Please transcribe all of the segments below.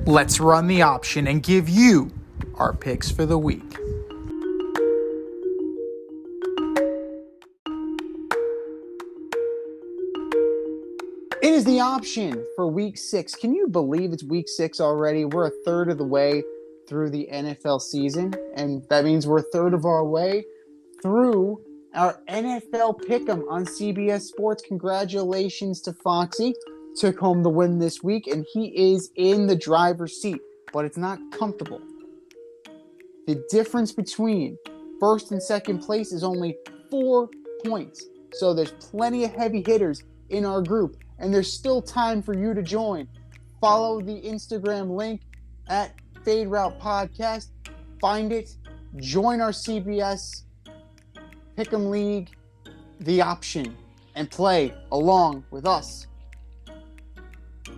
Let's run the option and give you our picks for the week. It is the option for week 6. Can you believe it's week 6 already? We're a third of the way through the NFL season, and that means we're a third of our way through our NFL Pick'em on CBS Sports. Congratulations to Foxy. Took home the win this week, and he is in the driver's seat, but it's not comfortable. The difference between first and second place is only 4 points. So there's plenty of heavy hitters in our group, and there's still time for you to join. Follow the Instagram link at Fade Route Podcast. Find it. Join our CBS Pick'em League, the option, and play along with us.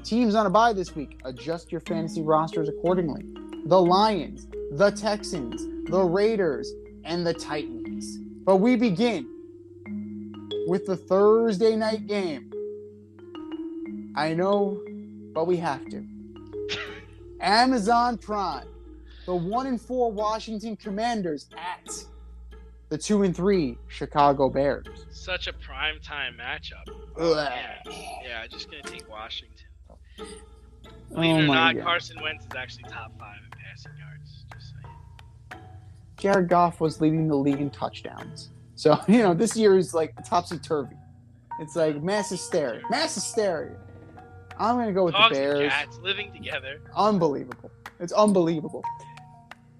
Teams on a bye this week. Adjust your fantasy rosters accordingly. The Lions, the Texans, the Raiders, and the Titans. But we begin with the Thursday night game. I know, but we have to. Amazon Prime. The 1-4 Washington Commanders at the 2-3 Chicago Bears. Such a primetime matchup. Yeah, just going to take Washington. Believe it or not, God. Carson Wentz is actually top 5 in passing yards. Just saying. Jared Goff was leading the league in touchdowns. So, this year is like topsy-turvy. It's like mass hysteria. Mass hysteria. I'm going to go with Dogs the Bears. And cats living together. Unbelievable. It's unbelievable.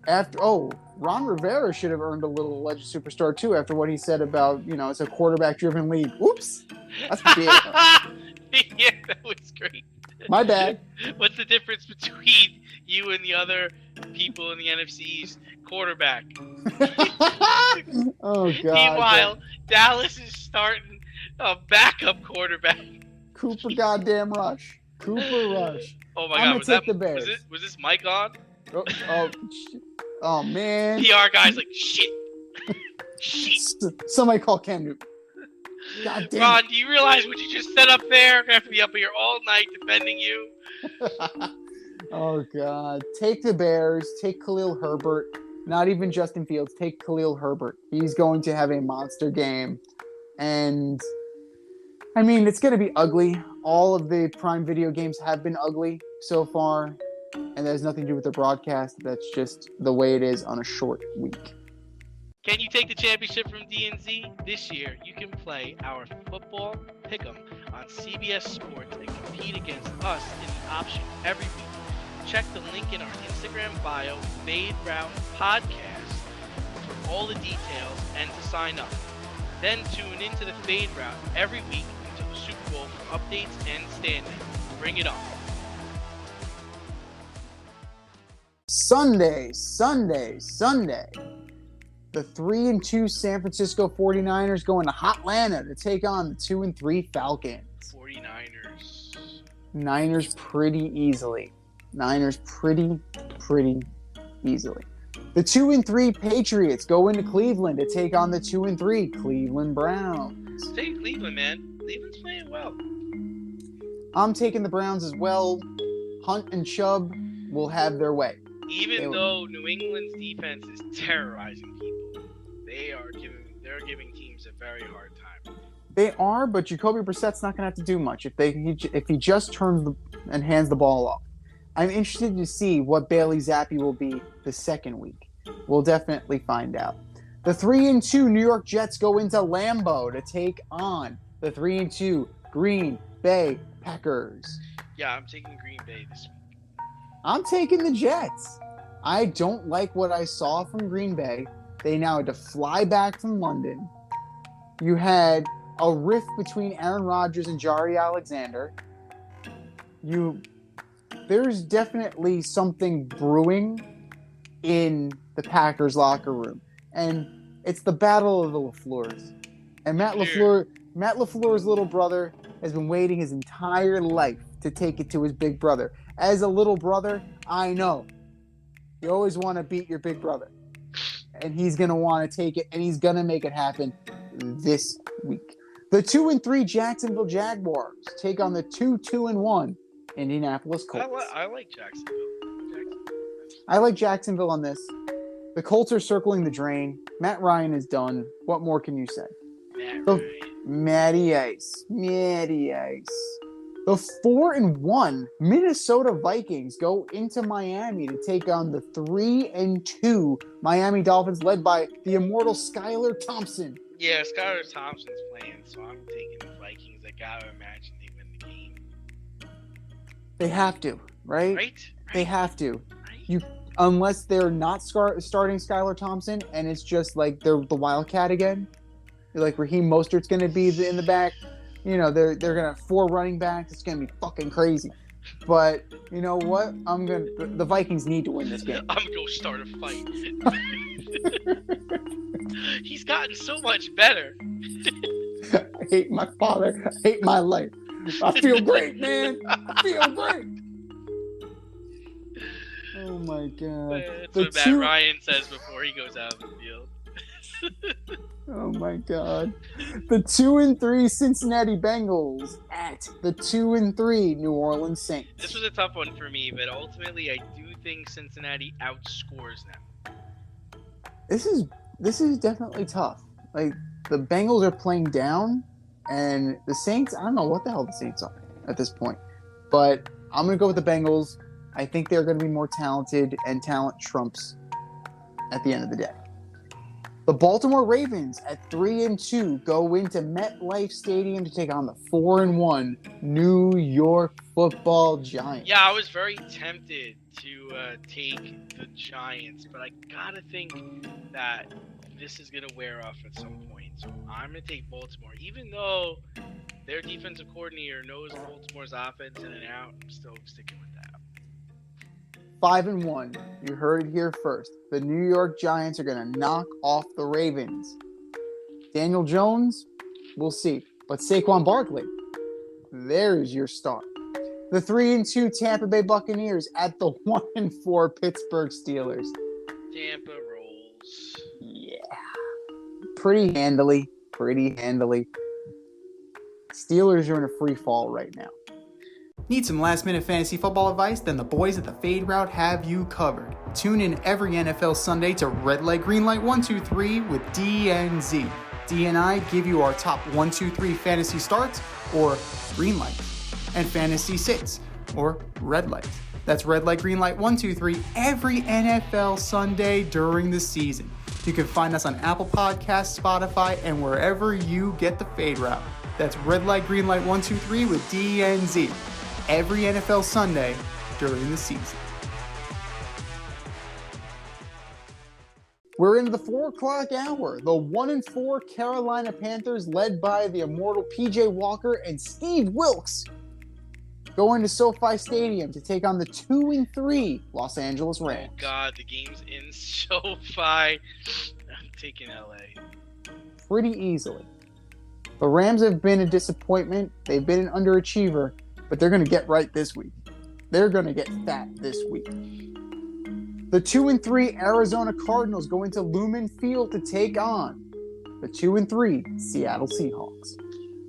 Ron Rivera should have earned a little Legend Superstar too after what he said about, it's a quarterback-driven league. Oops. That's big. Yeah, that was great. My bad. What's the difference between you and the other people in the NFC East? Quarterback. Oh, God. Meanwhile, Dallas is starting a backup quarterback. Cooper goddamn Rush. Cooper Rush. Oh, my I'm God. Take the Bears. Was this Mike on? Oh, man. PR guy's like, shit. Shit. Somebody call Cam Newton. God damn Ron, do you realize what you just set up there? I'm going to have to be up here all night defending you. Oh, God. Take the Bears. Take Khalil Herbert. Not even Justin Fields. Take Khalil Herbert. He's going to have a monster game. And, it's going to be ugly. All of the Prime Video games have been ugly so far. And that has nothing to do with the broadcast. That's just the way it is on a short week. Can you take the championship from DNZ? This year, you can play our football pick'em on CBS Sports and compete against us in the option every week. Check the link in our Instagram bio, Fade Route Podcast, for all the details and to sign up. Then tune into the Fade Route every week until the Super Bowl for updates and standings. Bring it on. Sunday. The 3-2 San Francisco 49ers going to Hotlanta to take on the 2-3 Falcons. 49ers. Niners pretty easily. The 2-3 Patriots go into Cleveland to take on the 2-3 Cleveland Browns. Take Cleveland, man. Cleveland's playing well. I'm taking the Browns as well. Hunt and Chubb will have their way. Even though New England's defense is terrorizing people, they're giving teams a very hard time. They are, but Jacoby Brissett's not going to have to do much if he just turns and hands the ball off. I'm interested to see what Bailey Zappi will be the second week. We'll definitely find out. The 3-2 New York Jets go into Lambeau to take on the 3-2 Green Bay Packers. Yeah, I'm taking Green Bay this week. I'm taking the Jets. I don't like what I saw from Green Bay. They now had to fly back from London. You had a rift between Aaron Rodgers and Jari Alexander. There's definitely something brewing in the Packers locker room. And it's the battle of the LaFleurs. And Matt LaFleur's little brother has been waiting his entire life to take it to his big brother. As a little brother, I know you always want to beat your big brother. And he's going to want to take it, and he's going to make it happen this week. The 2-3 Jacksonville Jaguars take on the 2-1 Indianapolis Colts. I like Jacksonville. I like Jacksonville on this. The Colts are circling the drain. Matt Ryan is done. What more can you say? Matty Ice. The 4-1 Minnesota Vikings go into Miami to take on the 3-2 Miami Dolphins, led by the immortal Skylar Thompson. Yeah, Skylar Thompson's playing, so I'm taking the Vikings. I gotta imagine they win the game. They have to, right? Right? They have to. Right? Unless they're not starting Skylar Thompson and it's just like they're the Wildcat again. Like Raheem Mostert's going to be in the back. You know, they're going to have 4 running backs. It's going to be fucking crazy. But you know what? The Vikings need to win this game. I'm going to start a fight. He's gotten so much better. I hate my father. I hate my life. I feel great, man. I feel great. Oh my God. That's what Matt Ryan says before he goes out of the field. Oh my God. The 2-3 Cincinnati Bengals at the 2-3 New Orleans Saints. This was a tough one for me, but ultimately I do think Cincinnati outscores them. This is definitely tough. Like, the Bengals are playing down, and the Saints, I don't know what the hell the Saints are at this point. But I'm going to go with the Bengals. I think they're going to be more talented, and talent trumps at the end of the day. The Baltimore Ravens at 3-2 go into MetLife Stadium to take on the 4-1 New York Football Giants. Yeah, I was very tempted to take the Giants, but I gotta think that this is gonna wear off at some point. So I'm gonna take Baltimore, even though their defensive coordinator knows Baltimore's offense in and out. I'm still sticking with that. 5-1. You heard it here first. The New York Giants are going to knock off the Ravens. Daniel Jones, we'll see. But Saquon Barkley, there's your start. The 3-2 Tampa Bay Buccaneers at the 1-4 Pittsburgh Steelers. Tampa rolls. Yeah. Pretty handily. Steelers are in a free fall right now. Need some last-minute fantasy football advice? Then the boys at the Fade Route have you covered. Tune in every NFL Sunday to Red Light, Green Light 1, 2, 3 with DNZ. D and I give you our top 1, 2, 3 fantasy starts, or green light, and fantasy sits, or red light. That's Red Light, Green Light 1, 2, 3 every NFL Sunday during the season. You can find us on Apple Podcasts, Spotify, and wherever you get the Fade Route. That's Red Light, Green Light 1, 2, 3 with DNZ. Every NFL Sunday during the season. We're into the 4 o'clock hour. The 1-4 Carolina Panthers, led by the immortal PJ Walker and Steve Wilkes, go into SoFi Stadium to take on the 2-3 Los Angeles Rams. Oh God, the game's in SoFi. I'm taking LA. Pretty easily. The Rams have been a disappointment. They've been an underachiever. But they're going to get right this week. They're going to get fat this week. The 2-3 Arizona Cardinals go into Lumen Field to take on the 2-3 Seattle Seahawks.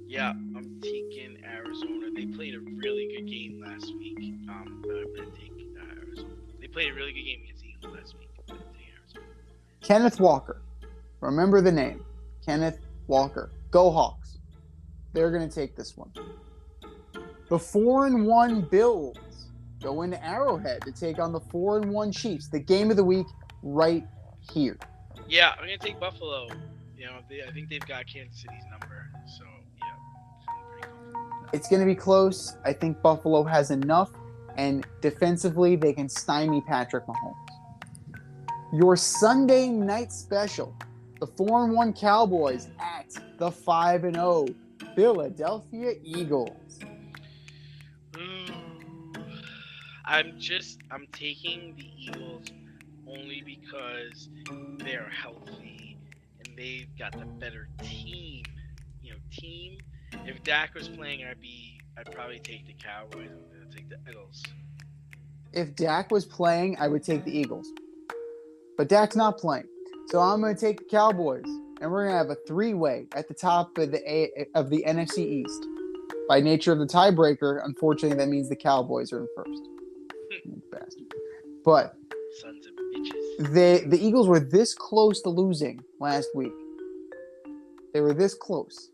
Yeah, I'm taking Arizona. They played a really good game last week. But I'm going to take Arizona. They played a really good game against the Eagles last week. I'm going to take Arizona. Kenneth Walker. Remember the name. Kenneth Walker. Go Hawks. They're going to take this one. The 4-1 Bills go into Arrowhead to take on the 4-1 Chiefs. The game of the week right here. Yeah, I'm going to take Buffalo. You know, I think they've got Kansas City's number. So, yeah. It's going to be close. I think Buffalo has enough. And defensively, they can stymie Patrick Mahomes. Your Sunday night special. The 4-1 Cowboys at the 5-0 Philadelphia Eagles. I'm taking the Eagles only because they're healthy and they've got the better team. If Dak was playing, I'd probably take the Cowboys. I'm gonna take the Eagles. If Dak was playing, I would take the Eagles. But Dak's not playing. So I'm gonna take the Cowboys. And we're gonna have a 3-way at the top of the NFC East. by nature of the tiebreaker, unfortunately, that means the Cowboys are in first. Bastard. But Sons of bitches. the Eagles were this close to losing last week. They were this close.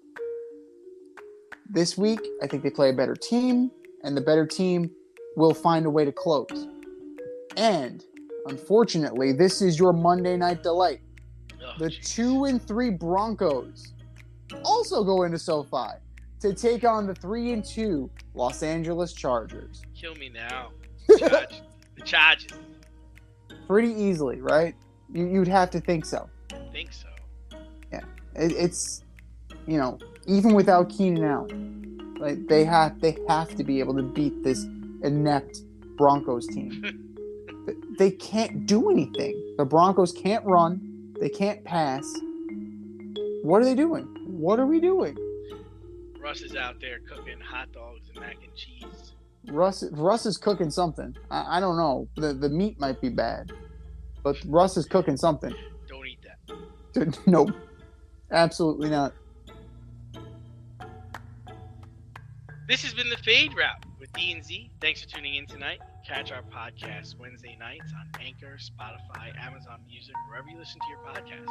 This week, I think they play a better team, and the better team will find a way to close. And, unfortunately, this is your Monday Night Delight. The 2-3 Broncos also go into SoFi to take on the 3-2 Los Angeles Chargers. Kill me now. The Chargers. Pretty easily, right? You'd have to think so. I think so. Yeah. It's, even without Keenan Allen, like they have to be able to beat this inept Broncos team. They can't do anything. The Broncos can't run. They can't pass. What are they doing? What are we doing? Russ is out there cooking hot dogs and mac and cheese. Russ is cooking something. I don't know. The meat might be bad, but Russ is cooking something. Don't eat that. Nope. Absolutely not. This has been the Fade Route with D&Z. Thanks for tuning in tonight. Catch our podcast Wednesday nights on Anchor, Spotify, Amazon Music, wherever you listen to your podcast.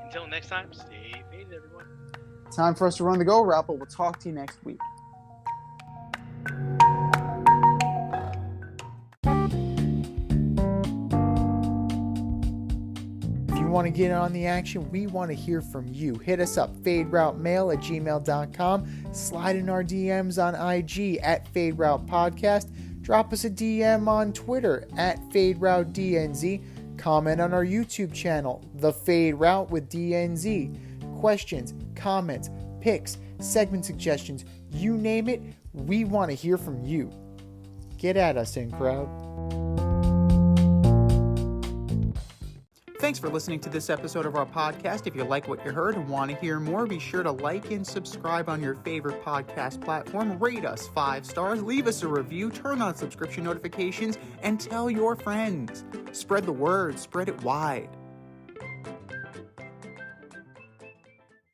Until next time, stay faded, everyone. Time for us to run the go route, but we'll talk to you next week. Want to get on the action? We want to hear from you. Hit us up, faderoutemail@gmail.com. Slide in our DMs on IG @FadeRoutePodcast. Drop us a DM on Twitter @FadeRouteDNZ. Comment on our YouTube channel, The Fade Route with DNZ. Questions, comments, picks, segment suggestions, you name it, we want to hear from you. Get at us, in crowd. Thanks for listening to this episode of our podcast. If you like what you heard and want to hear more, be sure to like and subscribe on your favorite podcast platform. Rate us 5 stars, leave us a review, turn on subscription notifications, and tell your friends. Spread the word, spread it wide.